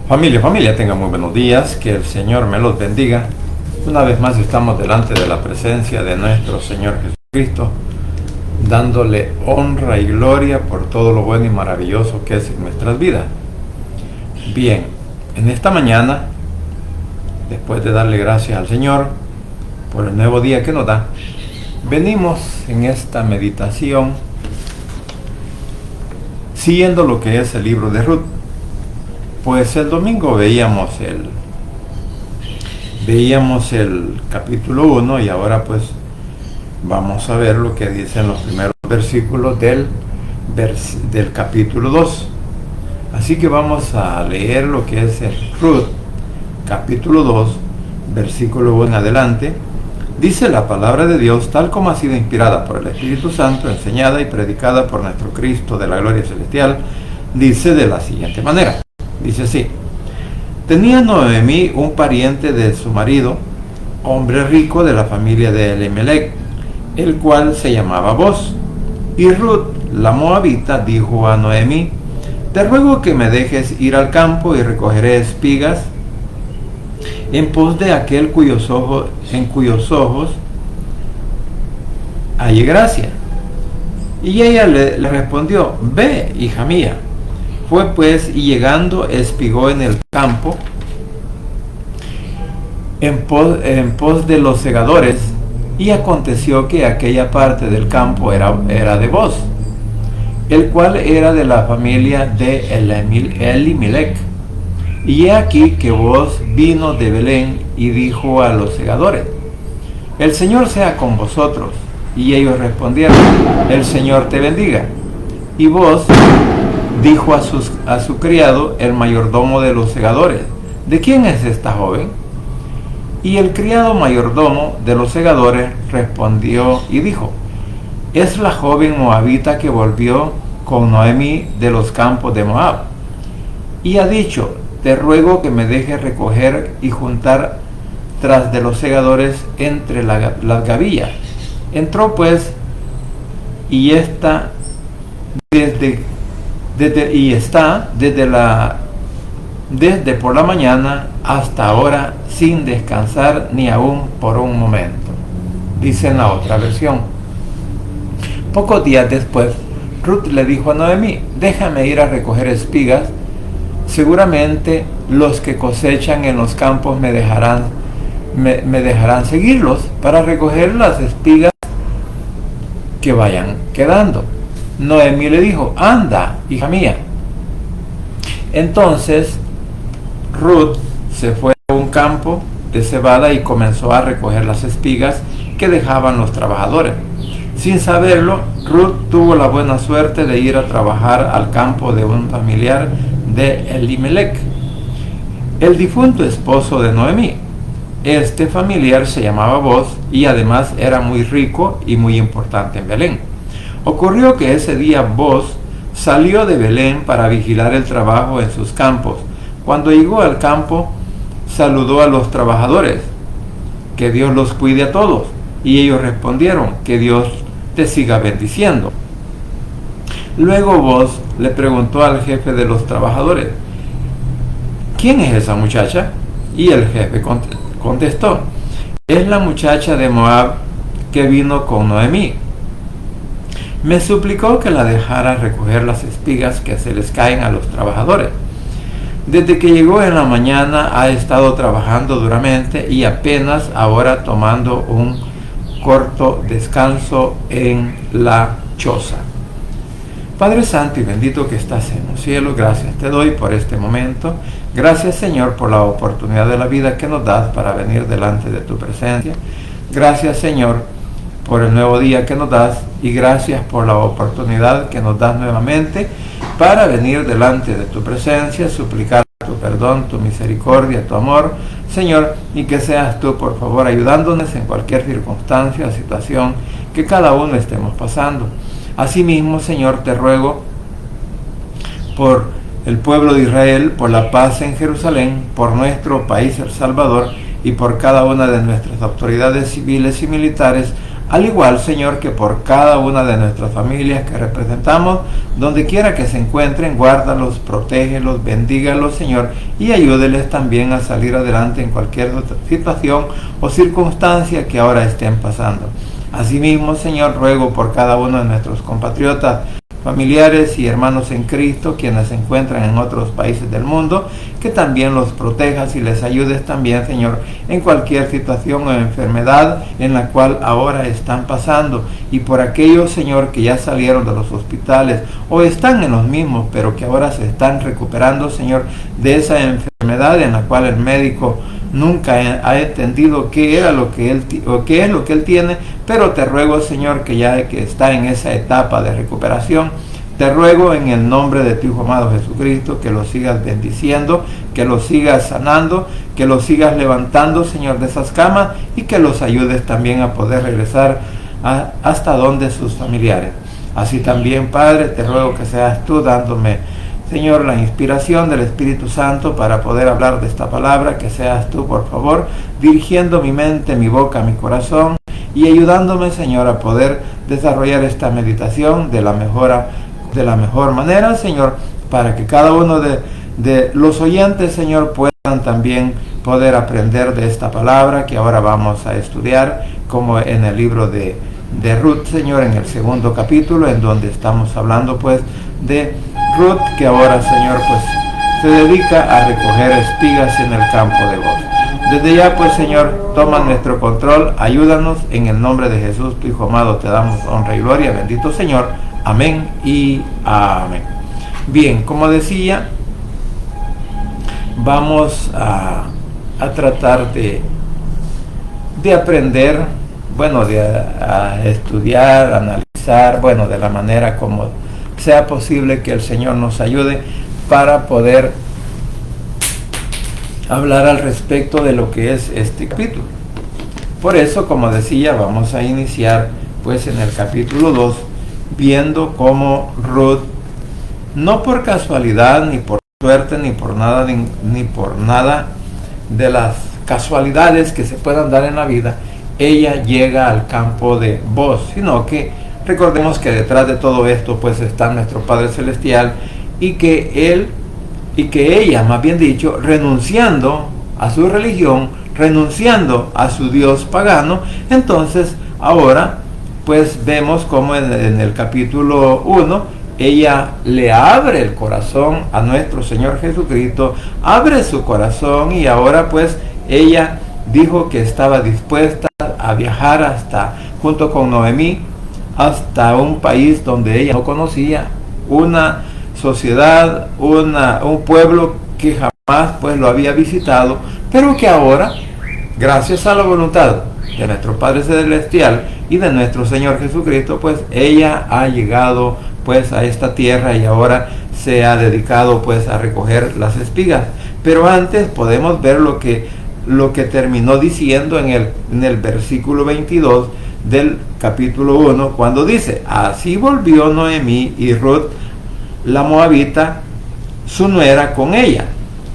Familia, tengan muy buenos días, que el Señor me los bendiga. Una vez más estamos delante de la presencia de nuestro Señor Jesucristo, dándole honra y gloria por todo lo bueno y maravilloso que es en nuestras vidas. Bien, en esta mañana, después de darle gracias al Señor por el nuevo día que nos da, venimos en esta meditación siguiendo lo que es el libro de Ruth. Pues el domingo veíamos el capítulo 1 y ahora pues vamos a ver lo que dicen los primeros versículos del capítulo 2. Así que vamos a leer lo que es el Ruth, capítulo 2, versículo 1 en adelante. Dice la palabra de Dios tal como ha sido inspirada por el Espíritu Santo, enseñada y predicada por nuestro Cristo de la gloria celestial. Dice de la siguiente manera. Dice así: tenía Noemí un pariente de su marido, hombre rico de la familia de Elimelech, el cual se llamaba Boz. Y Ruth, la moabita, dijo a Noemí: te ruego que me dejes ir al campo y recogeré espigas en pos de aquel en cuyos ojos halle gracia. Y ella le respondió: ve, hija mía. Fue pues, y llegando espigó en el campo en pos de los segadores, y aconteció que aquella parte del campo era de Boz, el cual era de la familia de Elimelech. Y he aquí que Boz vino de Belén y dijo a los segadores: el Señor sea con vosotros. Y ellos respondieron: el Señor te bendiga. Y Boz dijo a su criado, el mayordomo de los segadores: ¿de quién es esta joven? Y el criado mayordomo de los segadores respondió y dijo: es la joven moabita que volvió con Noemí de los campos de Moab. Y ha dicho: te ruego que me dejes recoger y juntar tras de los segadores entre las gavillas. Entró pues, y está desde por la mañana hasta ahora sin descansar ni aún por un momento. Dice en la otra versión. Pocos días después, Ruth le dijo a Noemí: déjame ir a recoger espigas. Seguramente los que cosechan en los campos me dejarán seguirlos para recoger las espigas que vayan quedando. Noemí le dijo: anda, hija mía. Entonces Ruth se fue a un campo de cebada y comenzó a recoger las espigas que dejaban los trabajadores. Sin saberlo, Ruth tuvo la buena suerte de ir a trabajar al campo de un familiar de Elimelech, el difunto esposo de Noemí. Este familiar se llamaba Boz y además era muy rico y muy importante en Belén. Ocurrió que ese día Boz salió de Belén para vigilar el trabajo en sus campos. Cuando llegó al campo, saludó a los trabajadores: que Dios los cuide a todos. Y ellos respondieron: que Dios te siga bendiciendo. Luego Boz le preguntó al jefe de los trabajadores: ¿quién es esa muchacha? Y el jefe contestó: es la muchacha de Moab que vino con Noemí. Me suplicó que la dejara recoger las espigas que se les caen a los trabajadores. Desde que llegó en la mañana ha estado trabajando duramente y apenas ahora tomando un corto descanso en la choza. Padre Santo y bendito que estás en los cielos, gracias te doy por este momento. Gracias, Señor, por la oportunidad de la vida que nos das para venir delante de tu presencia. Gracias, Señor, por el nuevo día que nos das, y gracias por la oportunidad que nos das nuevamente para venir delante de tu presencia, suplicar tu perdón, tu misericordia, tu amor, Señor, y que seas tú, por favor, ayudándonos en cualquier circunstancia o situación que cada uno estemos pasando. Asimismo, Señor, te ruego por el pueblo de Israel, por la paz en Jerusalén, por nuestro país El Salvador y por cada una de nuestras autoridades civiles y militares, Al igual, Señor, que por cada una de nuestras familias que representamos, donde quiera que se encuentren, guárdalos, protégelos, bendígalos, Señor, y ayúdeles también a salir adelante en cualquier situación o circunstancia que ahora estén pasando. Asimismo, Señor, ruego por cada uno de nuestros compatriotas, familiares y hermanos en Cristo, quienes se encuentran en otros países del mundo, que también los protejas y les ayudes también, Señor, en cualquier situación o enfermedad en la cual ahora están pasando. Y por aquellos, Señor, que ya salieron de los hospitales o están en los mismos, pero que ahora se están recuperando, Señor, de esa enfermedad en la cual el médico nunca ha entendido qué era lo que él o qué es lo que él tiene, pero te ruego, Señor, que ya que está en esa etapa de recuperación, te ruego en el nombre de tu Hijo amado Jesucristo que lo sigas bendiciendo, que lo sigas sanando, que lo sigas levantando, Señor, de esas camas, y que los ayudes también a poder regresar hasta donde sus familiares. Así también, Padre, te ruego que seas tú dándome, Señor, la inspiración del Espíritu Santo para poder hablar de esta palabra, que seas tú, por favor, dirigiendo mi mente, mi boca, mi corazón, y ayudándome, Señor, a poder desarrollar esta meditación de la mejor manera, Señor, para que cada uno de los oyentes, Señor, puedan también poder aprender de esta palabra que ahora vamos a estudiar, como en el libro de Ruth, Señor, en el 2º capítulo, en donde estamos hablando, pues, de Ruth, que ahora, Señor, pues, se dedica a recoger espigas en el campo de Boaz. Desde ya, pues, Señor, toma nuestro control, ayúdanos, en el nombre de Jesús, tu Hijo amado, te damos honra y gloria, bendito Señor, amén y amén. Bien, como decía, vamos a tratar de aprender, bueno, a estudiar, analizar, bueno, de la manera como sea posible, que el Señor nos ayude para poder hablar al respecto de lo que es este capítulo. Por eso, como decía, vamos a iniciar pues en el capítulo 2, viendo cómo Ruth, no por casualidad, ni por suerte, ni por nada de las casualidades que se puedan dar en la vida, ella llega al campo de Boaz, sino que recordemos que detrás de todo esto pues está nuestro Padre Celestial, y que ella, más bien dicho, renunciando a su religión, renunciando a su Dios pagano, entonces ahora pues vemos como en el capítulo 1, ella le abre el corazón a nuestro Señor Jesucristo, abre su corazón, y ahora pues ella dijo que estaba dispuesta a viajar junto con Noemí, hasta un país donde ella no conocía, una sociedad, un pueblo que jamás pues lo había visitado, pero que ahora, gracias a la voluntad de nuestro Padre Celestial y de nuestro Señor Jesucristo, pues ella ha llegado pues a esta tierra y ahora se ha dedicado pues a recoger las espigas. Pero antes podemos ver lo que terminó diciendo en el versículo 22 del capítulo 1, cuando dice: así volvió Noemí y Ruth la moabita, su nuera, con ella.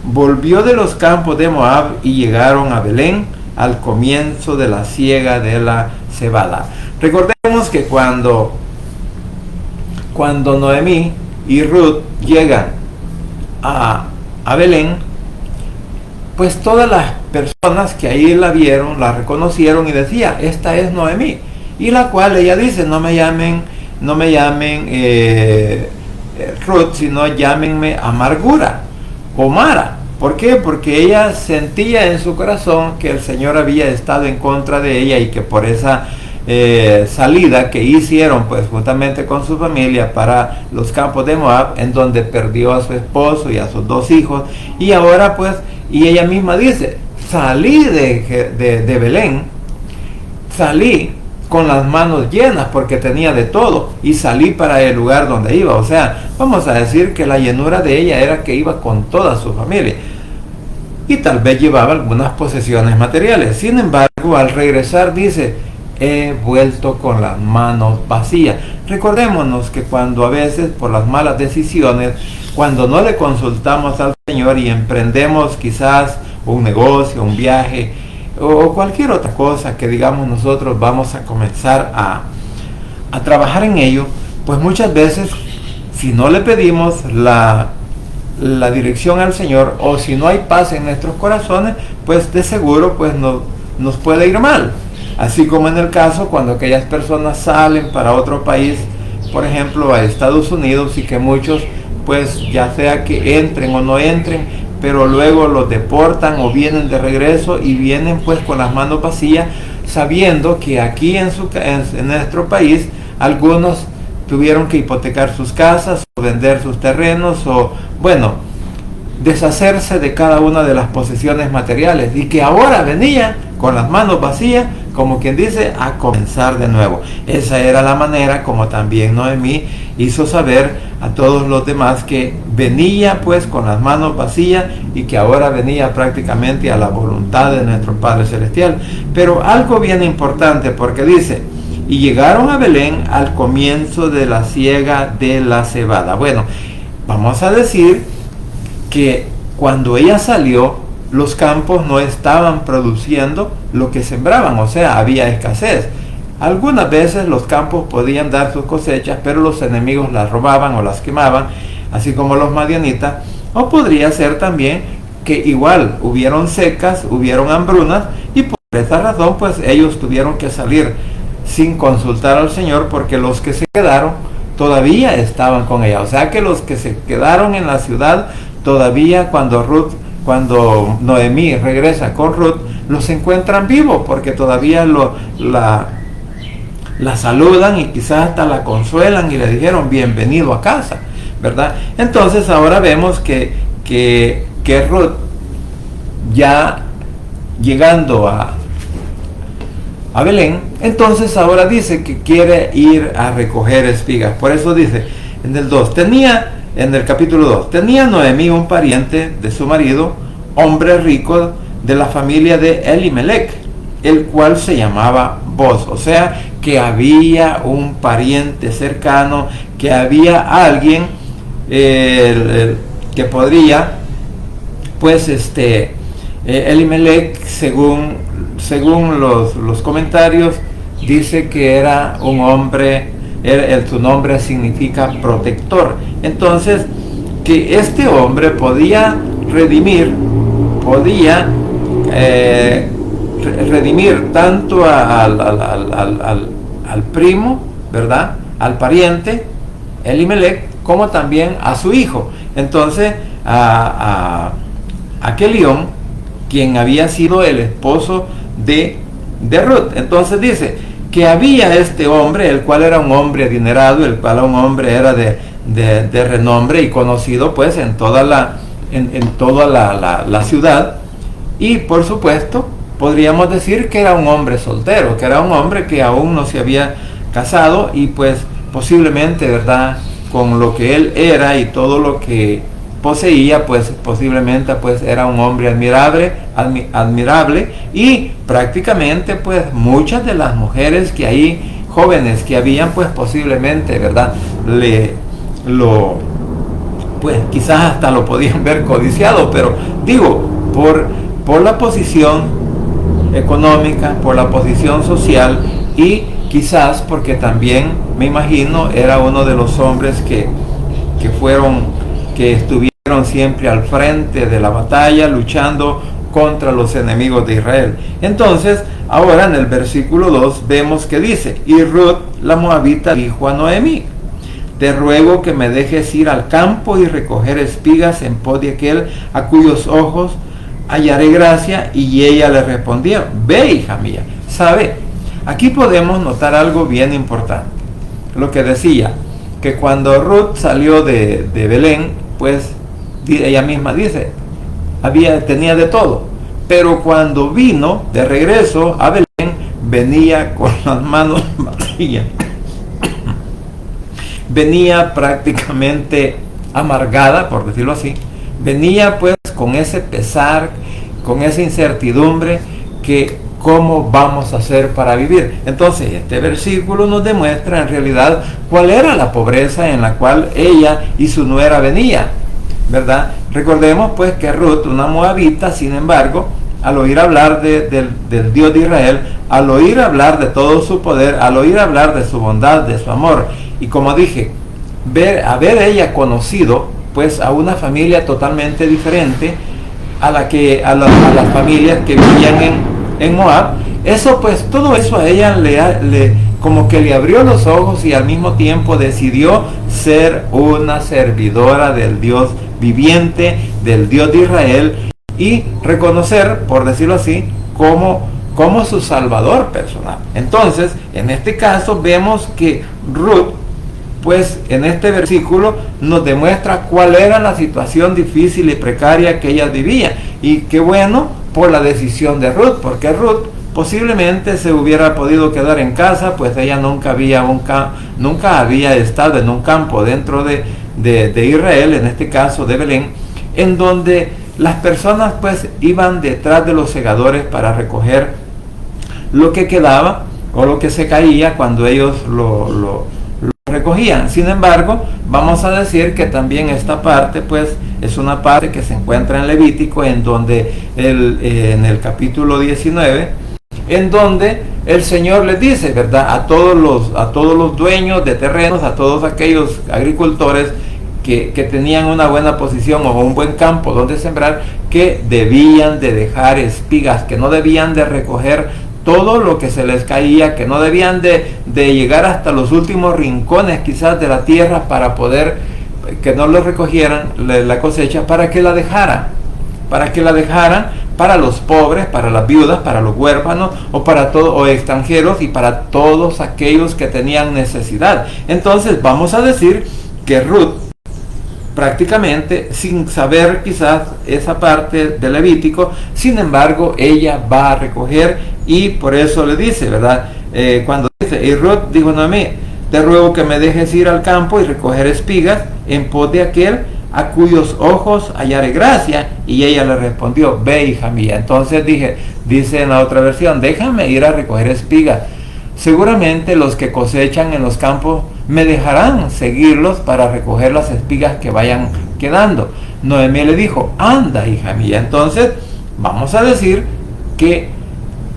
Volvió de los campos de Moab y llegaron a Belén al comienzo de la siega de la cebada. Recordemos que cuando Noemí y Ruth llegan a Belén, pues todas las personas que ahí la vieron, la reconocieron y decía: esta es Noemí. Y la cual ella dice: no me llamen Ruth, sino llámenme Amargura o Mara. ¿Por qué? Porque ella sentía en su corazón que el Señor había estado en contra de ella, y que por esa salida que hicieron pues juntamente con su familia para los campos de Moab, en donde perdió a su esposo y a sus 2 hijos, y ahora pues, y ella misma dice: salí de Belén, salí con las manos llenas porque tenía de todo, y salí para el lugar donde iba. O sea, vamos a decir que la llenura de ella era que iba con toda su familia, y tal vez llevaba algunas posesiones materiales. Sin embargo, al regresar dice: he vuelto con las manos vacías. Recordémonos que cuando a veces por las malas decisiones, cuando no le consultamos al Señor y emprendemos quizás un negocio, un viaje, o cualquier otra cosa que digamos nosotros vamos a comenzar a trabajar en ello, pues muchas veces si no le pedimos la dirección al Señor, o si no hay paz en nuestros corazones, pues de seguro pues nos puede ir mal. Así como en el caso cuando aquellas personas salen para otro país, por ejemplo a Estados Unidos, y que muchos pues ya sea que entren o no entren, pero luego los deportan o vienen de regreso y vienen pues con las manos vacías, sabiendo que aquí en nuestro país algunos tuvieron que hipotecar sus casas, o vender sus terrenos, o bueno, deshacerse de cada una de las posesiones materiales, y que ahora venía con las manos vacías, como quien dice, a comenzar de nuevo. Esa era la manera como también Noemí hizo saber a todos los demás que venía pues con las manos vacías, y que ahora venía prácticamente a la voluntad de nuestro Padre Celestial. Pero algo bien importante, porque dice: y llegaron a Belén al comienzo de la siega de la cebada. Bueno, vamos a decir que cuando ella salió, los campos no estaban produciendo lo que sembraban, o sea, había escasez. Algunas veces los campos podían dar sus cosechas, pero los enemigos las robaban o las quemaban, así como los madianitas. O podría ser también que igual hubieron secas, hubieron hambrunas, y por esa razón pues ellos tuvieron que salir sin consultar al Señor, porque los que se quedaron todavía estaban con ella. O sea que los que se quedaron en la ciudad todavía, cuando Noemí regresa con Ruth, los encuentran vivos, porque todavía la saludan y quizás hasta la consuelan y le dijeron bienvenido a casa, ¿verdad? Entonces ahora vemos que Ruth, ya llegando a Belén, entonces ahora dice que quiere ir a recoger espigas. Por eso dice en el capítulo 2, tenía Noemí un pariente de su marido, hombre rico de la familia de Elimelech, el cual se llamaba Boz. O sea que había un pariente cercano, que había alguien que podría pues Elimelech, según los comentarios, dice que era un hombre, su nombre significa protector. Entonces, que este hombre podía redimir tanto al primo, ¿verdad?, al pariente Elimelech, como también a su hijo. Entonces, a Kelión, quien había sido el esposo de Ruth. Entonces dice que había este hombre, el cual era un hombre adinerado, el cual un hombre era de renombre y conocido pues en toda la ciudad, y por supuesto podríamos decir que era un hombre soltero, que era un hombre que aún no se había casado, y pues posiblemente, ¿verdad?, con lo que él era y todo lo que poseía, pues posiblemente pues era un hombre admirable, y prácticamente pues muchas de las mujeres que ahí, jóvenes que habían, pues posiblemente, ¿verdad?, pues quizás hasta lo podían ver codiciado, pero digo, por la posición económica, por la posición social, y quizás porque también, me imagino, era uno de los hombres que estuvieron siempre al frente de la batalla, luchando contra los enemigos de Israel. Entonces, ahora en el versículo 2 vemos que dice: y Ruth la moabita dijo a Noemí: te ruego que me dejes ir al campo y recoger espigas en pos de aquel a cuyos ojos hallaré gracia. Y ella le respondía: ve, hija mía. ¿Sabe? Aquí podemos notar algo bien importante. Lo que decía, que cuando Ruth salió de Belén, pues ella misma dice, tenía de todo, pero cuando vino de regreso a Belén, venía con las manos vacías. Venía prácticamente amargada, por decirlo así. Venía pues con ese pesar, con esa incertidumbre, que cómo vamos a hacer para vivir. Entonces este versículo nos demuestra en realidad cuál era la pobreza en la cual ella y su nuera venía, ¿verdad? Recordemos pues que Ruth, una moabita, sin embargo, al oír hablar del Dios de Israel, al oír hablar de todo su poder, al oír hablar de su bondad, de su amor, y como dije, haber ella conocido pues a una familia totalmente diferente a las familias que vivían en Moab, eso pues, todo eso a ella como que le abrió los ojos, y al mismo tiempo decidió ser una servidora del Dios viviente, del Dios de Israel, y reconocer, por decirlo así, como su salvador personal. Entonces, en este caso vemos que Ruth, pues en este versículo nos demuestra cuál era la situación difícil y precaria que ella vivía, y qué bueno por la decisión de Ruth, porque Ruth posiblemente se hubiera podido quedar en casa, pues ella nunca había estado en un campo dentro de Israel, en este caso de Belén, en donde las personas pues iban detrás de los segadores para recoger lo que quedaba o lo que se caía cuando ellos lo recogían. Sin embargo, vamos a decir que también esta parte pues es una parte que se encuentra en Levítico, en donde en el capítulo 19, en donde el Señor les dice, ¿verdad?, a todos los dueños de terrenos, a todos aquellos agricultores que tenían una buena posición o un buen campo donde sembrar, que debían de dejar espigas, que no debían de recoger todo lo que se les caía, que no debían de llegar hasta los últimos rincones quizás de la tierra para poder, que no lo recogieran la cosecha, para que la dejaran para los pobres, para las viudas, para los huérfanos o extranjeros, y para todos aquellos que tenían necesidad. Entonces vamos a decir que Ruth, prácticamente sin saber quizás esa parte de Levítico, sin embargo ella va a recoger, y por eso le dice, ¿verdad? Cuando dice, y Ruth dijo a Noemí, te ruego que me dejes ir al campo y recoger espigas en pos de aquel a cuyos ojos hallaré gracia. Y ella le respondió, ve, hija mía. Entonces dice en la otra versión, déjame ir a recoger espigas. Seguramente los que cosechan en los campos me dejarán seguirlos para recoger las espigas que vayan quedando. Noemí le dijo, anda, hija mía. Entonces vamos a decir que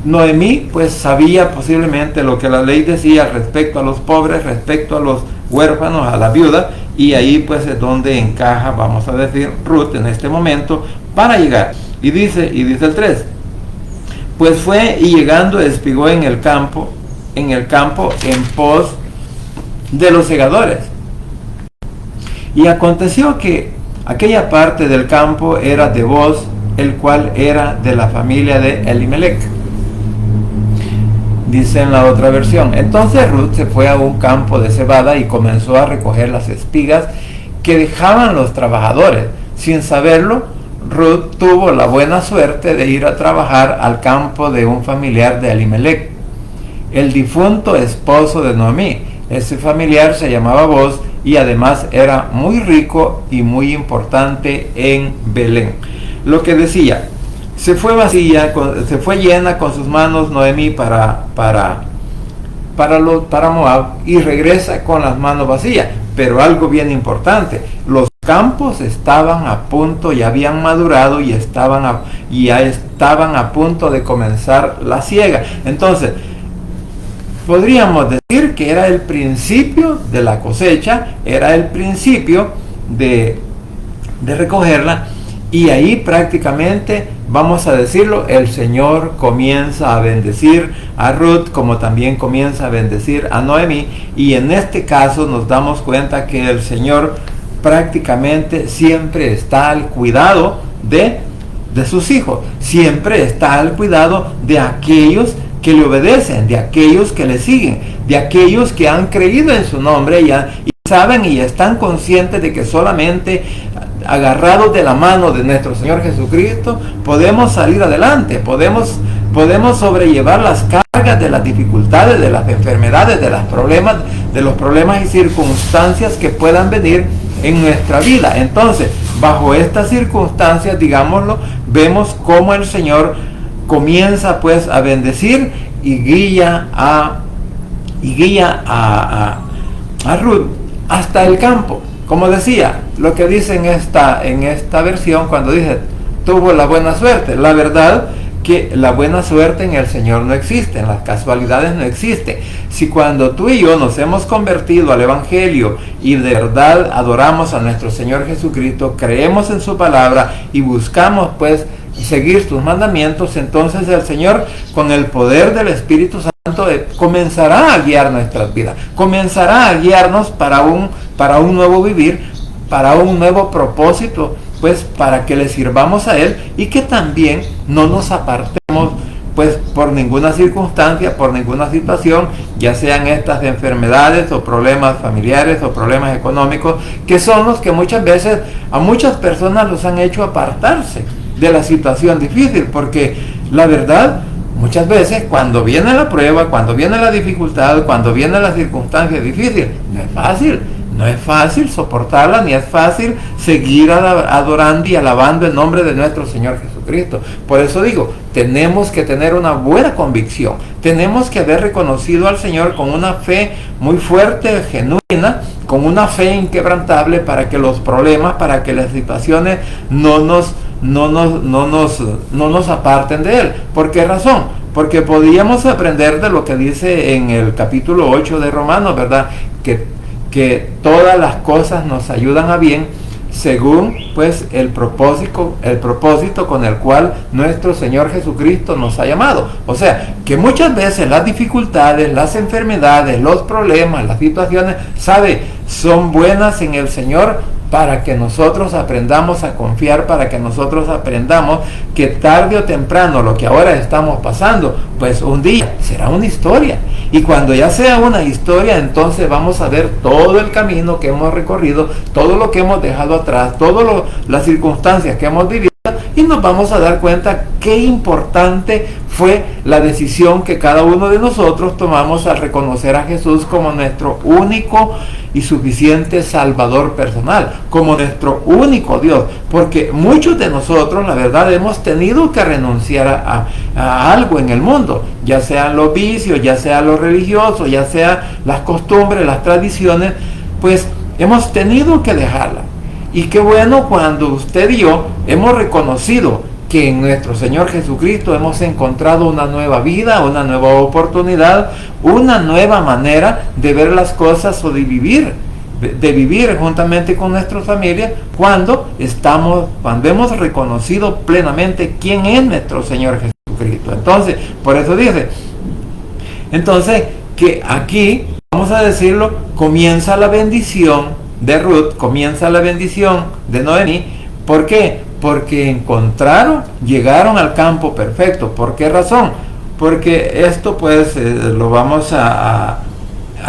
Noemí pues sabía posiblemente lo que la ley decía respecto a los pobres, respecto a los huérfanos, a la viuda, y ahí pues es donde encaja, vamos a decir, Ruth en este momento para llegar. Y dice el 3, pues fue y llegando espigó en el campo en pos de los segadores. Y aconteció que aquella parte del campo era de Booz, el cual era de la familia de Elimelech. Dice en la otra versión, entonces Ruth se fue a un campo de cebada y comenzó a recoger las espigas que dejaban los trabajadores. Sin saberlo, Ruth tuvo la buena suerte de ir a trabajar al campo de un familiar de Elimelech, el difunto esposo de Noemí. Ese familiar se llamaba Booz y además era muy rico y muy importante en Belén. Lo que decía, se fue llena con sus manos Noemí para Moab, y regresa con las manos vacías. Pero algo bien importante, los campos estaban a punto, ya habían madurado y ya estaban a punto de comenzar la siega. Entonces, podríamos decir que era el principio de la cosecha, era el principio de recogerla, y ahí prácticamente, vamos a decirlo, el Señor comienza a bendecir a Ruth, como también comienza a bendecir a Noemí, y en este caso nos damos cuenta que el Señor prácticamente siempre está al cuidado de sus hijos, siempre está al cuidado de aquellos que le obedecen, de aquellos que le siguen, de aquellos que han creído en su nombre y saben y están conscientes de que solamente agarrados de la mano de nuestro Señor Jesucristo podemos salir adelante, podemos sobrellevar las cargas de las dificultades, de las enfermedades, de los problemas y circunstancias que puedan venir en nuestra vida. Entonces, bajo estas circunstancias, digámoslo, vemos cómo el Señor comienza pues a bendecir y guía a Ruth hasta el campo. Como decía, lo que dice en esta versión, cuando dice tuvo la buena suerte, la verdad que la buena suerte en el Señor no existe, las casualidades no existen. Si cuando tú y yo nos hemos convertido al Evangelio y de verdad adoramos a nuestro Señor Jesucristo, creemos en su palabra y buscamos pues seguir sus mandamientos, entonces el Señor, con el poder del Espíritu Santo, comenzará a guiar nuestras vidas, comenzará a guiarnos para un nuevo vivir, para un nuevo propósito, pues para que le sirvamos a Él y que también no nos apartemos pues por ninguna circunstancia, por ninguna situación, ya sean estas enfermedades o problemas familiares o problemas económicos, que son los que muchas veces a muchas personas los han hecho apartarse de la situación difícil, porque la verdad, muchas veces cuando viene la prueba, cuando viene la dificultad, cuando viene la circunstancia difícil, no es fácil soportarla, ni es fácil seguir adorando y alabando el nombre de nuestro Señor Jesucristo. Por eso digo, tenemos que tener una buena convicción, tenemos que haber reconocido al Señor con una fe muy fuerte, genuina, con una fe inquebrantable, para que los problemas, para que las situaciones no nos aparten de Él. ¿Por qué razón? Porque podríamos aprender de lo que dice en el capítulo 8 de Romanos, ¿verdad? Que todas las cosas nos ayudan a bien según pues el propósito con el cual nuestro Señor Jesucristo nos ha llamado. O sea, que muchas veces las dificultades, las enfermedades, los problemas, las situaciones, son buenas en el Señor, para que nosotros aprendamos a confiar, para que nosotros aprendamos que tarde o temprano lo que ahora estamos pasando, pues un día será una historia. Y cuando ya sea una historia, entonces vamos a ver todo el camino que hemos recorrido, todo lo que hemos dejado atrás, todas las circunstancias que hemos vivido, y nos vamos a dar cuenta qué importante fue la decisión que cada uno de nosotros tomamos al reconocer a Jesús como nuestro único y suficiente Salvador personal, como nuestro único Dios, porque muchos de nosotros, la verdad, hemos tenido que renunciar a algo en el mundo, ya sean los vicios, ya sea lo religioso, ya sea las costumbres, las tradiciones, pues hemos tenido que dejarla. Y qué bueno cuando usted y yo hemos reconocido que en nuestro Señor Jesucristo hemos encontrado una nueva vida, una nueva oportunidad, una nueva manera de ver las cosas o de vivir juntamente con nuestras familias, cuando hemos reconocido plenamente quién es nuestro Señor Jesucristo. Entonces, por eso dice, que aquí, vamos a decirlo, comienza la bendición de Ruth, comienza la bendición de Noemí. ¿Por qué? Porque llegaron al campo perfecto. ¿Por qué razón? Porque esto pues lo vamos a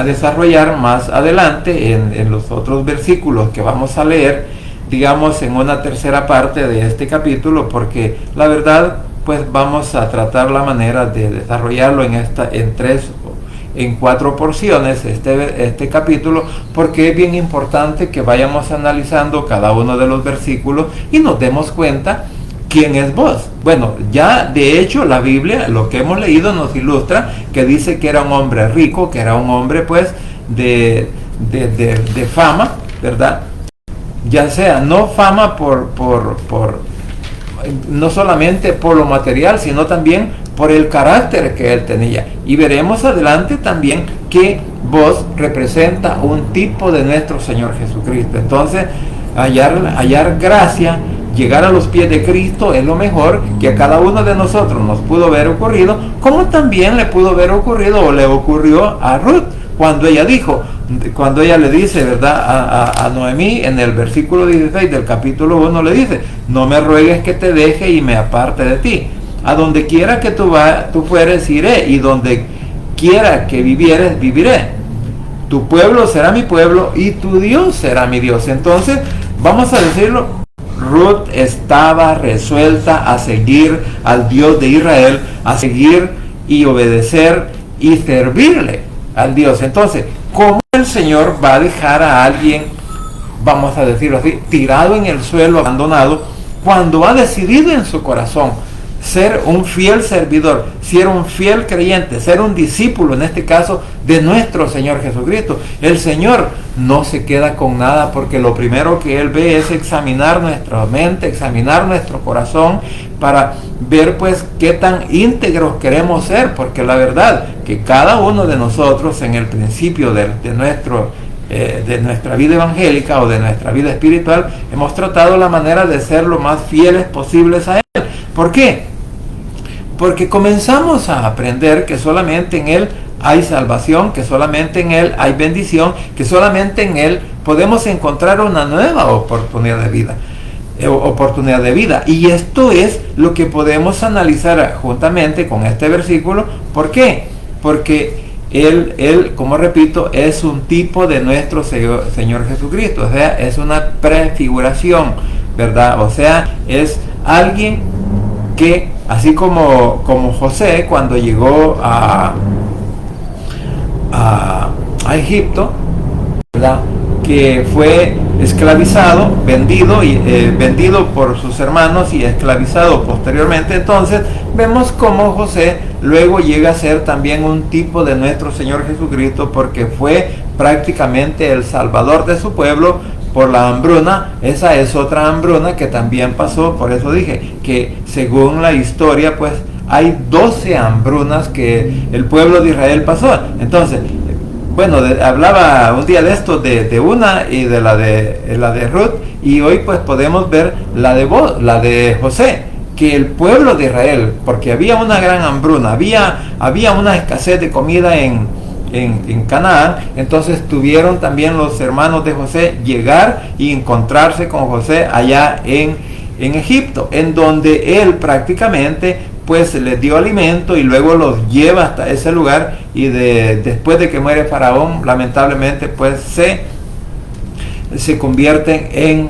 desarrollar más adelante en los otros versículos que vamos a leer, digamos en una tercera parte de este capítulo, porque la verdad pues vamos a tratar la manera de desarrollarlo en 4 porciones este capítulo, porque es bien importante que vayamos analizando cada uno de los versículos y nos demos cuenta quién es Boaz. Bueno, ya de hecho la Biblia, lo que hemos leído, nos ilustra que dice que era un hombre rico, que era un hombre pues de fama, ¿verdad? Ya sea no fama no solamente por lo material, sino también por el carácter que él tenía. Y veremos adelante también que Boaz representa un tipo de nuestro Señor Jesucristo. Entonces, hallar gracia, llegar a los pies de Cristo, es lo mejor que a cada uno de nosotros nos pudo haber ocurrido, como también le pudo haber ocurrido o le ocurrió a Ruth, cuando ella le dice, ¿verdad?, a Noemí, en el versículo 16 del capítulo 1, le dice: no me ruegues que te deje y me aparte de ti. A donde quiera que tú fueres, iré, y donde quiera que vivieres, viviré. Tu pueblo será mi pueblo y tu Dios será mi Dios. Entonces, vamos a decirlo, Ruth estaba resuelta a seguir al Dios de Israel, a seguir y obedecer y servirle al Dios. Entonces, ¿cómo el Señor va a dejar a alguien, vamos a decirlo así, tirado en el suelo, abandonado, cuando ha decidido en su corazón ser un fiel servidor, ser un fiel creyente, ser un discípulo, en este caso, de nuestro Señor Jesucristo. El Señor no se queda con nada, porque lo primero que Él ve es examinar nuestra mente, examinar nuestro corazón, para ver pues qué tan íntegros queremos ser, porque la verdad que cada uno de nosotros en el principio de nuestra vida evangélica o de nuestra vida espiritual, hemos tratado la manera de ser lo más fieles posibles a Él. ¿Por qué? Porque comenzamos a aprender que solamente en Él hay salvación, que solamente en Él hay bendición, que solamente en Él podemos encontrar una nueva oportunidad de vida. Y esto es lo que podemos analizar juntamente con este versículo. ¿Por qué? Porque Él, como repito, es un tipo de nuestro Señor Jesucristo. O sea, es una prefiguración, ¿verdad? O sea, es alguien que, así como José, cuando llegó a Egipto, ¿verdad?, que fue esclavizado, vendido por sus hermanos y esclavizado posteriormente. Entonces vemos cómo José luego llega a ser también un tipo de nuestro Señor Jesucristo, porque fue prácticamente el salvador de su pueblo por la hambruna. Esa es otra hambruna que también pasó. Por eso dije que según la historia, pues hay 12 hambrunas que el pueblo de Israel pasó. Entonces, bueno, hablaba un día de esto de una y de la de Ruth, y hoy pues podemos ver la de José, que el pueblo de Israel, porque había una gran hambruna, había una escasez de comida en Canaán. Entonces tuvieron también los hermanos de José llegar y encontrarse con José allá en Egipto, en donde él prácticamente pues les dio alimento y luego los lleva hasta ese lugar, y después de que muere Faraón, lamentablemente pues se convierten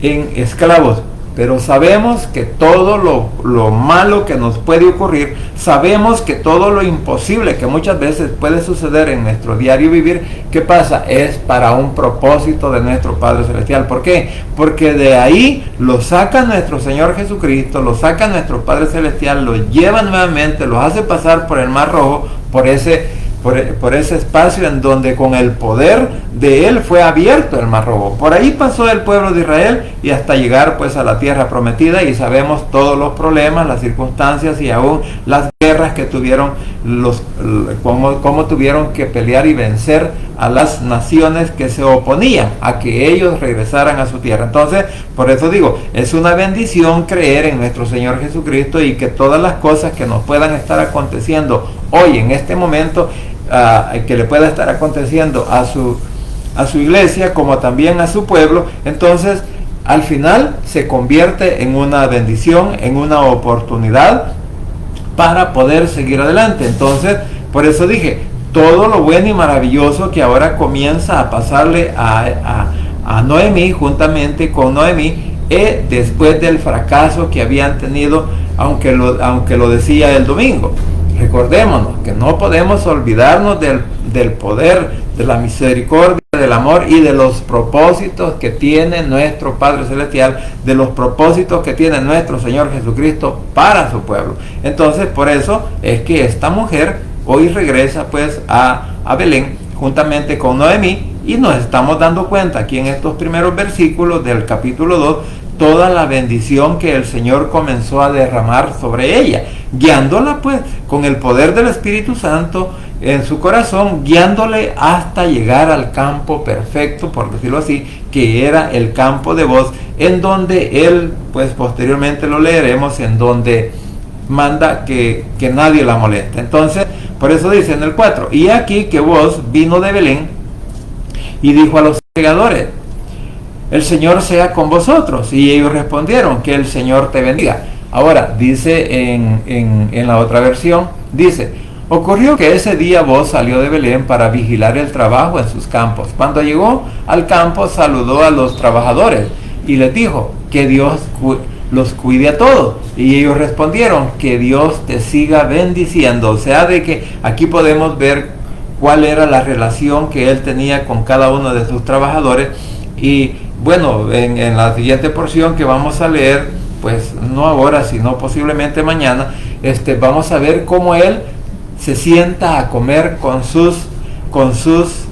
en esclavos. Pero sabemos que todo lo malo que nos puede ocurrir, sabemos que todo lo imposible que muchas veces puede suceder en nuestro diario vivir, ¿qué pasa? Es para un propósito de nuestro Padre Celestial. ¿Por qué? Porque de ahí lo saca nuestro Señor Jesucristo, lo saca nuestro Padre Celestial, lo lleva nuevamente, los hace pasar por el Mar Rojo, por ese espacio en donde con el poder de Él fue abierto el Mar Rojo. Por ahí pasó el pueblo de Israel y hasta llegar pues a la tierra prometida, y sabemos todos los problemas, las circunstancias y aún las guerras que tuvieron, cómo tuvieron que pelear y vencer a las naciones que se oponían a que ellos regresaran a su tierra. Entonces, por eso digo, es una bendición creer en nuestro Señor Jesucristo, y que todas las cosas que nos puedan estar aconteciendo hoy en este momento, que le pueda estar aconteciendo a su iglesia como también a su pueblo, entonces al final se convierte en una bendición, en una oportunidad para poder seguir adelante. Entonces, por eso dije, todo lo bueno y maravilloso que ahora comienza a pasarle a Noemí, juntamente con Noemí, después del fracaso que habían tenido, aunque lo decía el domingo. Recordémonos que no podemos olvidarnos del poder, de la misericordia, del amor y de los propósitos que tiene nuestro Padre Celestial, de los propósitos que tiene nuestro Señor Jesucristo para su pueblo. Entonces, por eso es que esta mujer hoy regresa pues a Belén juntamente con Noemí, y nos estamos dando cuenta aquí en estos primeros versículos del capítulo 2 toda la bendición que el Señor comenzó a derramar sobre ella, guiándola pues con el poder del Espíritu Santo en su corazón, guiándole hasta llegar al campo perfecto, por decirlo así, que era el campo de voz, en donde Él, pues posteriormente lo leeremos, en donde manda que nadie la moleste. Entonces, por eso dice en el 4, y aquí que Boaz vino de Belén y dijo a los segadores: el Señor sea con vosotros. Y ellos respondieron: que el Señor te bendiga. Ahora, dice en la otra versión, dice: ocurrió que ese día Boaz salió de Belén para vigilar el trabajo en sus campos. Cuando llegó al campo, saludó a los trabajadores y les dijo: que Dios los cuide a todos. Y ellos respondieron: que Dios te siga bendiciendo. O sea, de que aquí podemos ver cuál era la relación que él tenía con cada uno de sus trabajadores. Y bueno, en la siguiente porción que vamos a leer, pues no ahora, sino posiblemente mañana, vamos a ver cómo él se sienta a comer con sus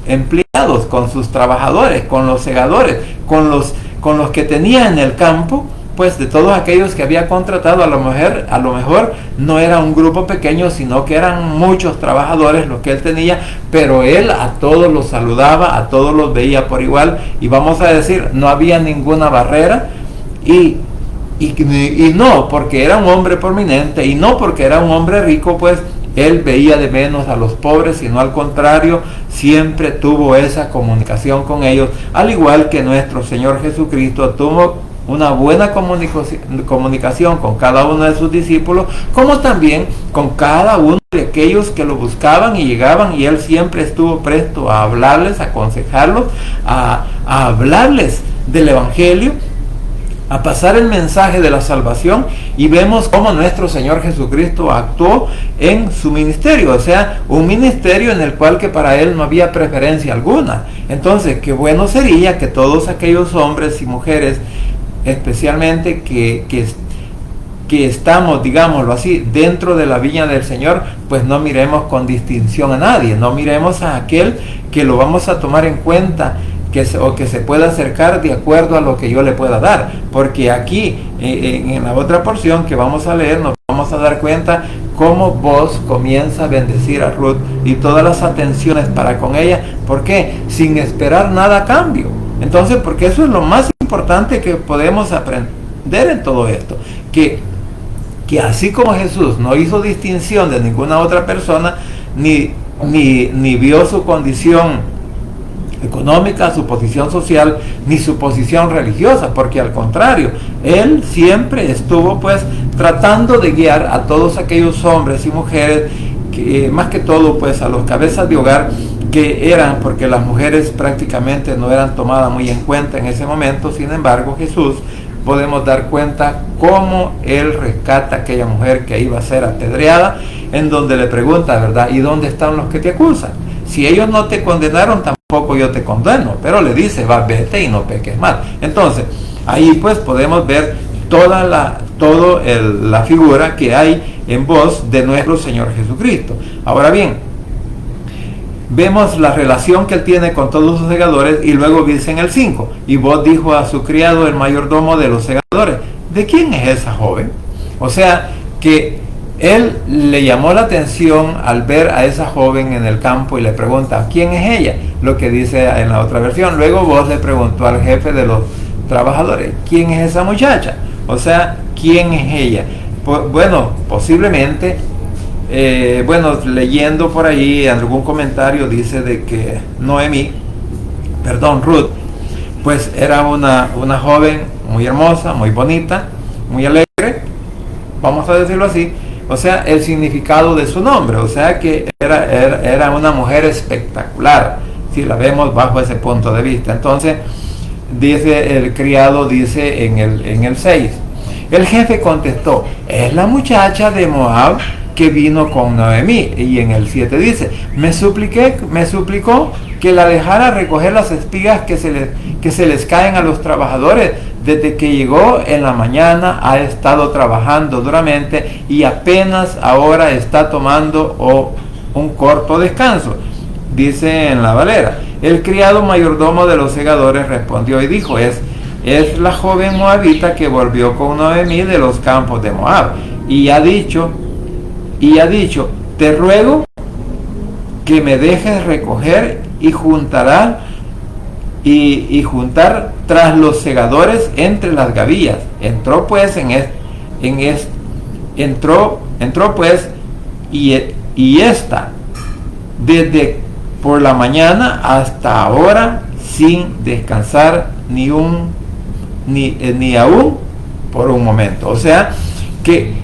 empleados, con sus trabajadores, con los segadores, con los que tenía en el campo. Pues de todos aquellos que había contratado, a lo mejor no era un grupo pequeño, sino que eran muchos trabajadores los que él tenía, pero él a todos los saludaba, a todos los veía por igual, y vamos a decir, no había ninguna barrera, y no porque era un hombre prominente, y no porque era un hombre rico, pues él veía de menos a los pobres, sino al contrario, siempre tuvo esa comunicación con ellos, al igual que nuestro Señor Jesucristo tuvo una buena comunicación con cada uno de sus discípulos, como también con cada uno de aquellos que lo buscaban y llegaban, y él siempre estuvo presto a hablarles, a aconsejarlos, a hablarles del Evangelio, a pasar el mensaje de la salvación. Y vemos cómo nuestro Señor Jesucristo actuó en su ministerio, o sea, un ministerio en el cual que para él no había preferencia alguna. Entonces, qué bueno sería que todos aquellos hombres y mujeres, especialmente que estamos, digámoslo así, dentro de la viña del Señor, pues no miremos con distinción a nadie, no miremos a aquel que lo vamos a tomar en cuenta, o que se pueda acercar de acuerdo a lo que yo le pueda dar, porque aquí en la otra porción que vamos a leer nos vamos a dar cuenta cómo Boaz comienza a bendecir a Ruth y todas las atenciones para con ella. ¿Por qué? Sin esperar nada a cambio. Entonces, porque eso es lo más importante que podemos aprender en todo esto, que así como Jesús no hizo distinción de ninguna otra persona, ni vio su condición económica, su posición social, ni su posición religiosa, porque al contrario, él siempre estuvo pues tratando de guiar a todos aquellos hombres y mujeres, que más que todo pues a los cabezas de hogar, que eran, porque las mujeres prácticamente no eran tomadas muy en cuenta en ese momento. Sin embargo, Jesús, podemos dar cuenta cómo él rescata a aquella mujer que iba a ser apedreada, en donde le pregunta, ¿verdad? ¿Y dónde están los que te acusan? Si ellos no te condenaron, tampoco yo te condeno. Pero le dice, va, vete y no peques más. Entonces, ahí pues podemos ver toda la figura que hay en voz de nuestro Señor Jesucristo. Ahora bien, vemos la relación que él tiene con todos sus segadores, y luego dice en el 5, y Boaz dijo a su criado, el mayordomo de los segadores, ¿de quién es esa joven? O sea, que él le llamó la atención al ver a esa joven en el campo y le pregunta, ¿quién es ella? Lo que dice en la otra versión. Luego Boaz le preguntó al jefe de los trabajadores, ¿quién es esa muchacha? O sea, ¿quién es ella? Bueno, posiblemente, leyendo por ahí en algún comentario dice de que Ruth, pues era una joven muy hermosa, muy bonita, muy alegre, vamos a decirlo así. O sea, el significado de su nombre, o sea que era una mujer espectacular, si la vemos bajo ese punto de vista. Entonces, dice el criado, dice en el 6, el jefe contestó, es la muchacha de Moab que vino con Noemí. Y en el 7 dice, me suplicó que la dejara recoger las espigas que se les caen a los trabajadores. Desde que llegó en la mañana ha estado trabajando duramente y apenas ahora está tomando un corto descanso. Dice en la Valera, el criado mayordomo de los segadores respondió y dijo, es la joven moabita que volvió con Noemí de los campos de Moab, y ha dicho, te ruego que me dejes recoger y juntar tras los segadores entre las gavillas. Entró pues y esta desde por la mañana hasta ahora sin descansar ni aún por un momento. O sea, ¿qué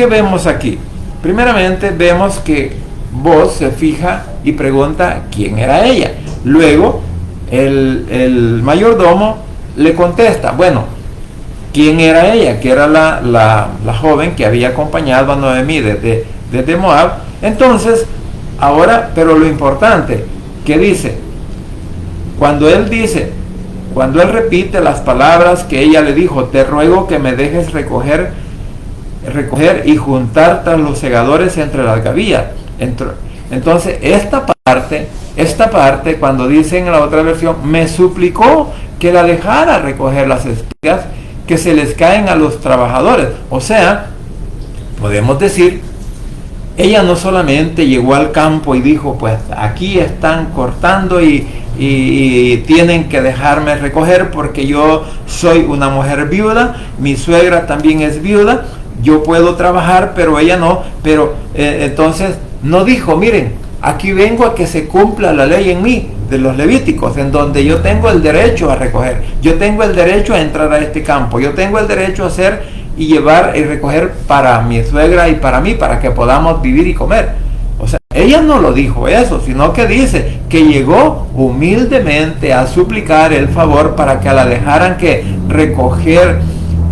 vemos aquí? Primeramente vemos que Boaz se fija y pregunta quién era ella. Luego el mayordomo le contesta, bueno, ¿quién era ella? Que era la joven que había acompañado a Noemí desde Moab. Entonces, ahora, pero lo importante, que dice, cuando él dice, cuando él repite las palabras que ella le dijo: te ruego que me dejes recoger y juntar tras los segadores entre las gavillas. Entonces esta parte, cuando dice en la otra versión, me suplicó que la dejara recoger las espigas que se les caen a los trabajadores. O sea, podemos decir, ella no solamente llegó al campo y dijo, pues aquí están cortando y tienen que dejarme recoger porque yo soy una mujer viuda, mi suegra también es viuda, yo puedo trabajar, pero ella no. Pero entonces no dijo, miren, aquí vengo a que se cumpla la ley en mí, de los levíticos, en donde yo tengo el derecho a recoger, yo tengo el derecho a entrar a este campo, yo tengo el derecho a hacer y llevar y recoger para mi suegra y para mí, para que podamos vivir y comer. O sea, ella no lo dijo eso, sino que dice que llegó humildemente a suplicar el favor para que la dejaran que recoger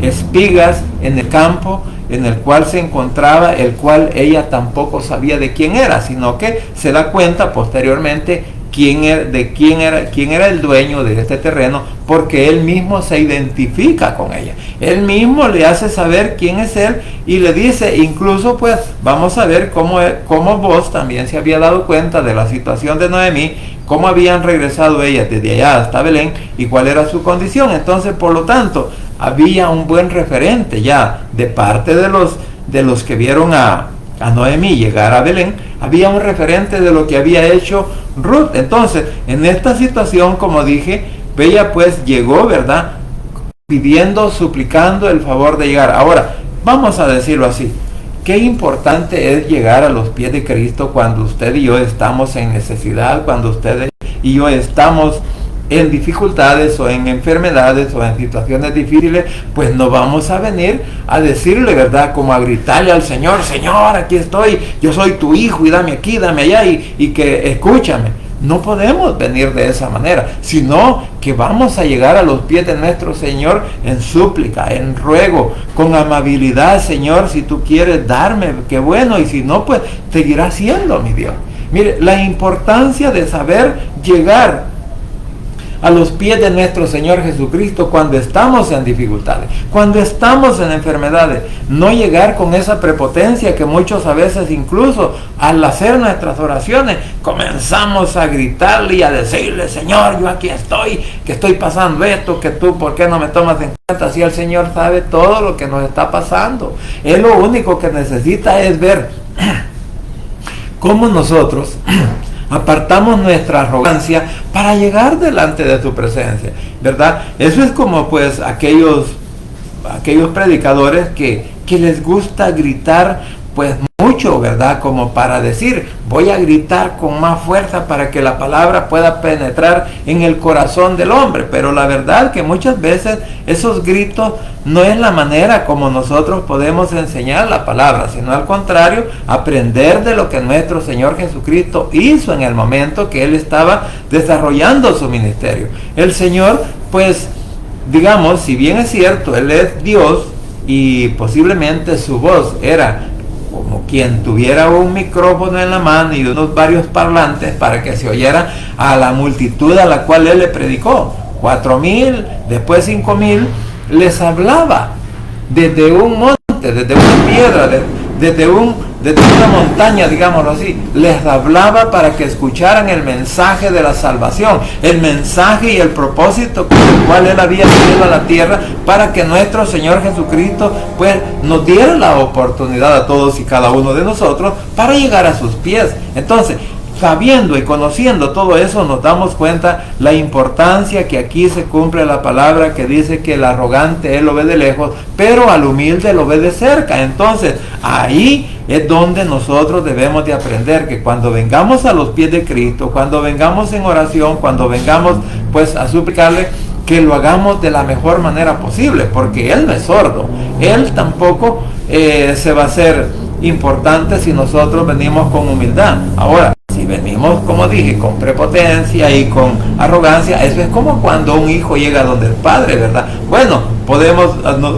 espigas en el campo en el cual se encontraba, el cual ella tampoco sabía de quién era, sino que se da cuenta posteriormente quién era el dueño de este terreno, porque él mismo se identifica con ella, él mismo le hace saber quién es él y le dice, incluso pues vamos a ver cómo vos también se había dado cuenta de la situación de Noemí, cómo habían regresado ellas desde allá hasta Belén y cuál era su condición. Entonces, por lo tanto, había un buen referente ya de parte de los que vieron a Noemí llegar a Belén, había un referente de lo que había hecho Ruth. Entonces, en esta situación, como dije, ella pues llegó, ¿verdad?, pidiendo, suplicando el favor de llegar. Ahora, vamos a decirlo así, qué importante es llegar a los pies de Cristo cuando usted y yo estamos en necesidad, cuando usted y yo estamos en dificultades o en enfermedades o en situaciones difíciles. Pues no vamos a venir a decirle, ¿verdad?, como a gritarle al Señor, Señor, aquí estoy, yo soy tu hijo y dame aquí, dame allá y que escúchame. No podemos venir de esa manera, sino que vamos a llegar a los pies de nuestro Señor en súplica, en ruego, con amabilidad. Señor, si tú quieres darme, qué bueno, y si no, pues seguirá siendo, mi Dios. Mire, la importancia de saber llegar a los pies de nuestro Señor Jesucristo cuando estamos en dificultades, cuando estamos en enfermedades. No llegar con esa prepotencia que muchos a veces, incluso al hacer nuestras oraciones, comenzamos a gritarle y a decirle, Señor, yo aquí estoy, que estoy pasando esto, que tú, ¿por qué no me tomas en cuenta? Si el Señor sabe todo lo que nos está pasando. Él lo único que necesita es ver cómo nosotros apartamos nuestra arrogancia para llegar delante de su presencia, ¿verdad? Eso es como pues aquellos predicadores que les gusta gritar pues mucho, ¿verdad? Como para decir, voy a gritar con más fuerza para que la palabra pueda penetrar en el corazón del hombre. Pero la verdad que muchas veces esos gritos no es la manera como nosotros podemos enseñar la palabra, sino al contrario, aprender de lo que nuestro Señor Jesucristo hizo en el momento que Él estaba desarrollando su ministerio. El Señor, pues, digamos, si bien es cierto, Él es Dios y posiblemente su voz era como quien tuviera un micrófono en la mano y unos varios parlantes para que se oyera a la multitud a la cual Él le predicó. 4,000, después 5,000, les hablaba desde un monte, desde una piedra, desde una montaña, digámoslo así. Les hablaba para que escucharan el mensaje de la salvación, el mensaje y el propósito con el cual Él había venido a la tierra, para que nuestro Señor Jesucristo pues nos diera la oportunidad a todos y cada uno de nosotros para llegar a sus pies. Entonces, sabiendo y conociendo todo eso, nos damos cuenta la importancia que aquí se cumple la palabra que dice que el arrogante Él lo ve de lejos, pero al humilde lo ve de cerca. Entonces, ahí es donde nosotros debemos de aprender que cuando vengamos a los pies de Cristo, cuando vengamos en oración, cuando vengamos pues a suplicarle, que lo hagamos de la mejor manera posible, porque Él no es sordo. Él tampoco se va a hacer importante si nosotros venimos con humildad. Ahora, si venimos, como dije, con prepotencia y con arrogancia, eso es como cuando un hijo llega donde el padre, ¿verdad? Bueno, podemos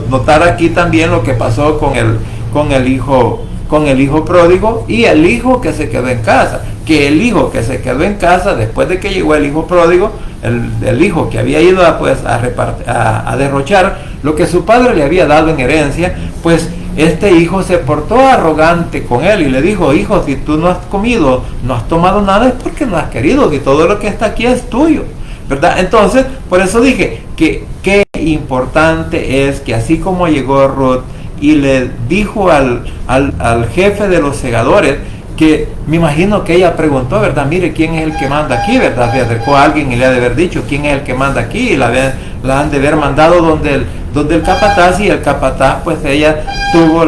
notar aquí también lo que pasó con el hijo con el hijo pródigo y el hijo que se quedó en casa. Que el hijo que se quedó en casa, después de que llegó el hijo pródigo, el hijo que había ido a derrochar lo que su padre le había dado en herencia, pues este hijo se portó arrogante con él y le dijo: hijo, si tú no has comido, no has tomado nada, es porque no has querido, si todo lo que está aquí es tuyo, ¿verdad? Entonces, por eso dije que qué importante es que así como llegó Ruth y le dijo al jefe de los segadores, que me imagino que ella preguntó, ¿verdad? Mire, ¿quién es el que manda aquí, verdad? Se acercó a alguien y le ha de haber dicho, ¿quién es el que manda aquí? Y la han de haber mandado donde el capataz, y el capataz, pues ella tuvo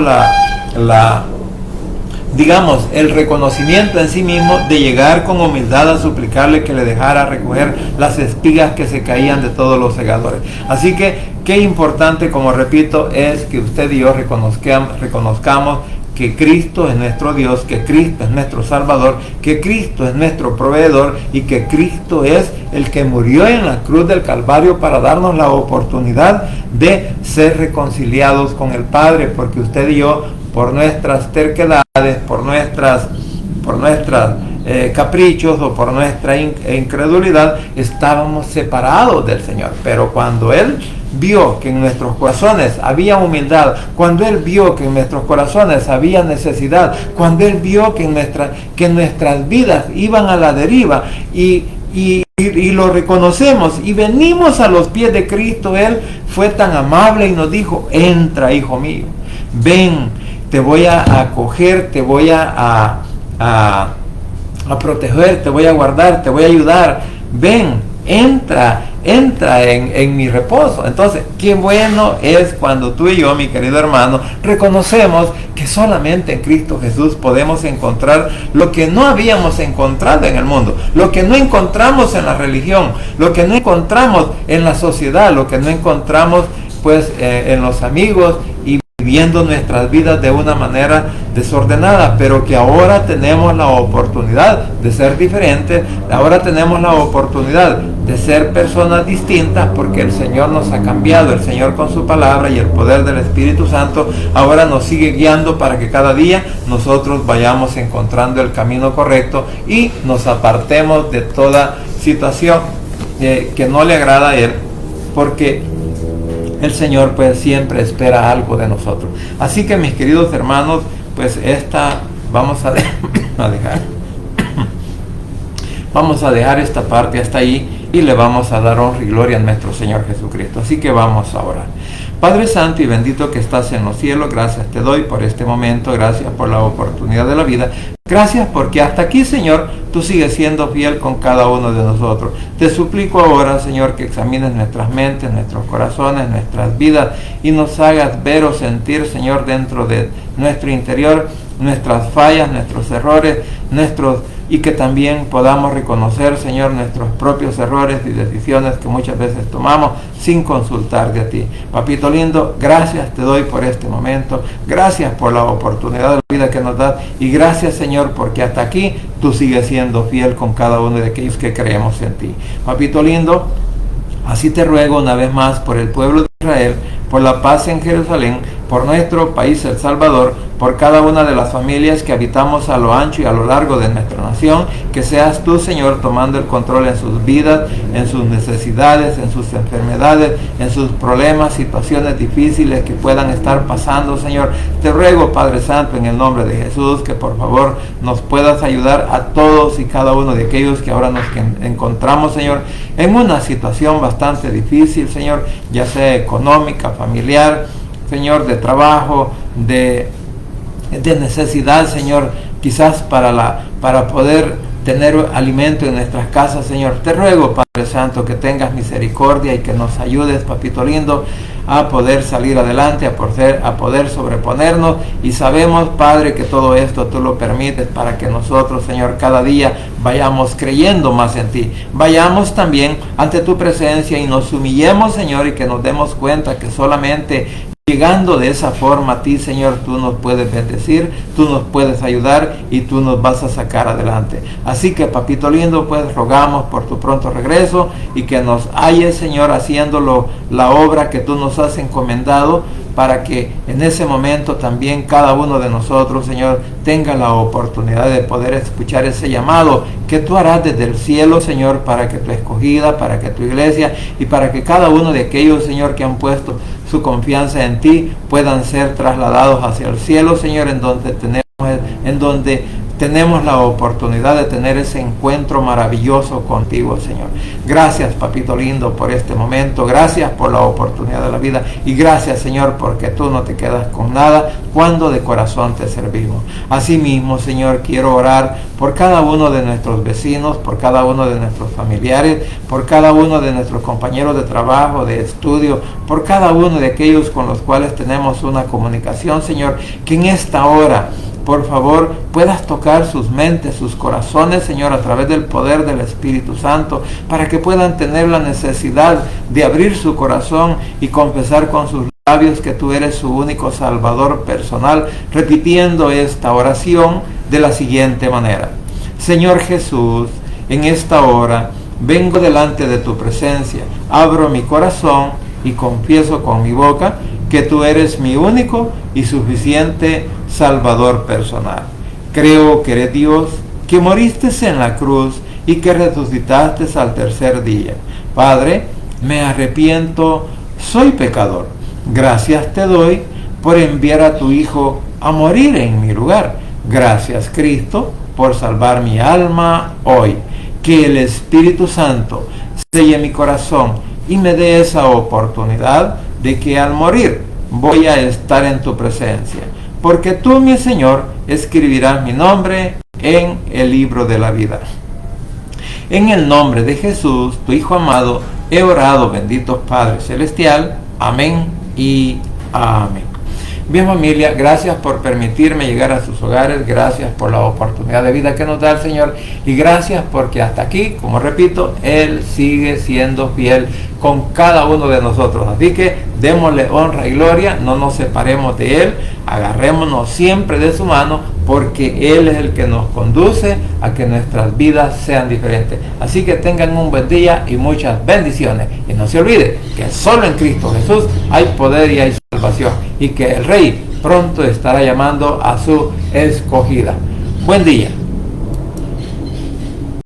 digamos, el reconocimiento en sí mismo de llegar con humildad a suplicarle que le dejara recoger las espigas que se caían de todos los segadores. Así que qué importante, como repito, es que usted y yo reconozcamos que Cristo es nuestro Dios, que Cristo es nuestro Salvador, que Cristo es nuestro proveedor y que Cristo es el que murió en la cruz del Calvario para darnos la oportunidad de ser reconciliados con el Padre, porque usted y yo, por nuestras terquedades, por nuestras caprichos o por nuestra incredulidad, estábamos separados del Señor. Pero cuando Él vio que en nuestros corazones había humildad, cuando Él vio que en nuestros corazones había necesidad, cuando Él vio que nuestras vidas iban a la deriva y lo reconocemos y venimos a los pies de Cristo, Él fue tan amable y nos dijo: entra, hijo mío, ven, te voy a acoger, te voy a proteger, te voy a guardar, te voy a ayudar, ven, entra en mi reposo. Entonces, qué bueno es cuando tú y yo, mi querido hermano, reconocemos que solamente en Cristo Jesús podemos encontrar lo que no habíamos encontrado en el mundo, lo que no encontramos en la religión, lo que no encontramos en la sociedad, lo que no encontramos pues en los amigos, y viviendo nuestras vidas de una manera desordenada, pero que ahora tenemos la oportunidad de ser diferentes, ahora tenemos la oportunidad de ser personas distintas, porque el Señor nos ha cambiado, el Señor con su palabra y el poder del Espíritu Santo ahora nos sigue guiando para que cada día nosotros vayamos encontrando el camino correcto y nos apartemos de toda situación que no le agrada a Él, porque el Señor pues siempre espera algo de nosotros. Así que, mis queridos hermanos, pues vamos a dejar esta parte hasta ahí y le vamos a dar honra y gloria a nuestro Señor Jesucristo. Así que vamos a orar. Padre santo y bendito que estás en los cielos, gracias te doy por este momento, gracias por la oportunidad de la vida, gracias porque hasta aquí, Señor, tú sigues siendo fiel con cada uno de nosotros. Te suplico ahora, Señor, que examines nuestras mentes, nuestros corazones, nuestras vidas y nos hagas ver o sentir, Señor, dentro de nuestro interior, nuestras fallas, nuestros errores, y que también podamos reconocer, Señor, nuestros propios errores y decisiones que muchas veces tomamos sin consultar de ti. Papito lindo, gracias te doy por este momento, gracias por la oportunidad de la vida que nos das y gracias, Señor, porque hasta aquí tú sigues siendo fiel con cada uno de aquellos que creemos en ti. Papito lindo, así te ruego una vez más por el pueblo de Israel, por la paz en Jerusalén, por nuestro país El Salvador, por cada una de las familias que habitamos a lo ancho y a lo largo de nuestra nación, que seas tú, Señor, tomando el control en sus vidas, en sus necesidades, en sus enfermedades, en sus problemas, situaciones difíciles que puedan estar pasando, Señor. Te ruego, Padre Santo, en el nombre de Jesús, que por favor nos puedas ayudar a todos y cada uno de aquellos que ahora nos encontramos, Señor, en una situación bastante difícil, Señor, ya sea económica, familiar, Señor, de trabajo, de necesidad, Señor, quizás para poder tener alimento en nuestras casas, Señor. Te ruego, Padre Santo, que tengas misericordia y que nos ayudes, papito lindo, a poder salir adelante, a poder sobreponernos. Y sabemos, Padre, que todo esto tú lo permites para que nosotros, Señor, cada día vayamos creyendo más en ti. Vayamos también ante tu presencia y nos humillemos, Señor, y que nos demos cuenta que solamente llegando de esa forma a ti, Señor, tú nos puedes bendecir, tú nos puedes ayudar y tú nos vas a sacar adelante. Así que, papito lindo, pues rogamos por tu pronto regreso y que nos halles, Señor, haciéndolo la obra que tú nos has encomendado para que en ese momento también cada uno de nosotros, Señor, tenga la oportunidad de poder escuchar ese llamado que tú harás desde el cielo, Señor, para que tu escogida, para que tu iglesia y para que cada uno de aquellos, Señor, que han puesto su confianza en ti, puedan ser trasladados hacia el cielo, Señor, en donde tenemos la oportunidad de tener ese encuentro maravilloso contigo, Señor. Gracias, papito lindo, por este momento. Gracias por la oportunidad de la vida. Y gracias, Señor, porque tú no te quedas con nada cuando de corazón te servimos. Asimismo, Señor, quiero orar por cada uno de nuestros vecinos, por cada uno de nuestros familiares, por cada uno de nuestros compañeros de trabajo, de estudio, por cada uno de aquellos con los cuales tenemos una comunicación, Señor, que en esta hora, por favor, puedas tocar sus mentes, sus corazones, Señor, a través del poder del Espíritu Santo, para que puedan tener la necesidad de abrir su corazón y confesar con sus labios que tú eres su único Salvador personal, repitiendo esta oración de la siguiente manera. Señor Jesús, en esta hora vengo delante de tu presencia, abro mi corazón y confieso con mi boca que tú eres mi único y suficiente Salvador personal. Creo que eres Dios, que moriste en la cruz y que resucitaste al tercer día. Padre, me arrepiento, soy pecador. Gracias te doy por enviar a tu Hijo a morir en mi lugar. Gracias, Cristo, por salvar mi alma hoy. Que el Espíritu Santo selle mi corazón y me dé esa oportunidad de que al morir voy a estar en tu presencia, porque tú, mi Señor, escribirás mi nombre en el libro de la vida. En el nombre de Jesús, tu Hijo amado, he orado, bendito Padre Celestial. Amén y amén. Bien, familia, gracias por permitirme llegar a sus hogares, gracias por la oportunidad de vida que nos da el Señor y gracias porque hasta aquí, como repito, Él sigue siendo fiel con cada uno de nosotros. Así que démosle honra y gloria, no nos separemos de Él, agarrémonos siempre de su mano porque Él es el que nos conduce a que nuestras vidas sean diferentes. Así que tengan un buen día y muchas bendiciones. Y no se olvide que solo en Cristo Jesús hay poder y hay salvación y que el Rey pronto estará llamando a su escogida. Buen día.